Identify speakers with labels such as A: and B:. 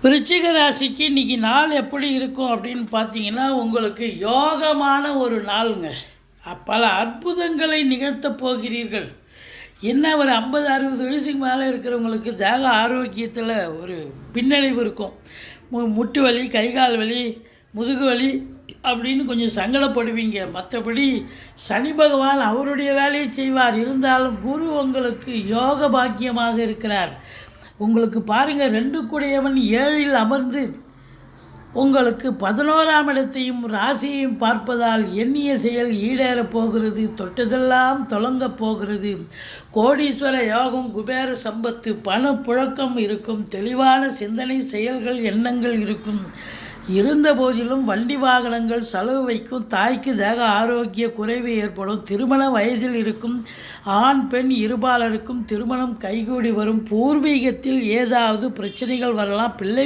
A: விருச்சிக ராசிக்கு இன்றைக்கி நாள் எப்படி இருக்கும் அப்படின்னு பார்த்தீங்கன்னா, உங்களுக்கு யோகமான ஒரு நாளுங்க. பல அற்புதங்களை நிகழ்த்தப் போகிறீர்கள். என்ன ஒரு 50-60 வயசுக்கு மேலே இருக்கிறவங்களுக்கு தேக ஆரோக்கியத்தில் ஒரு பின்னடைவு இருக்கும். முட்டு வலி, கை கால் வலி, முதுகு வலி அப்படின்னு கொஞ்சம் சங்கடப்படுவீங்க. மற்றபடி சனி பகவான் அவருடைய வேலையை செய்வார். இருந்தாலும் குரு உங்களுக்கு யோக பாக்கியமாக இருக்கிறார். உங்களுக்கு பாருங்கள், 2 கூடையவன் 7இல் அமர்ந்து உங்களுக்கு 11ஆம் இடத்தையும் ராசியையும் பார்ப்பதால் எண்ணிய செயல் ஈடேறப் போகிறது. தொட்டதெல்லாம் தொடங்கப் போகிறது. கோடீஸ்வர யோகம், குபேர சம்பத்து, பணப்புழக்கம் இருக்கும். தெளிவான சிந்தனை, செயல்கள், எண்ணங்கள் இருக்கும். இருந்த போதிலும் வண்டி வாகனங்கள் செலவு வைக்கும். தாய்க்கு தேக ஆரோக்கிய குறைவு ஏற்படும். திருமண வயதில் இருக்கும் ஆண் பெண் இருபாலருக்கும் திருமணம் கைகூடி வரும். பூர்வீகத்தில் ஏதாவது பிரச்சனைகள் வரலாம். பிள்ளை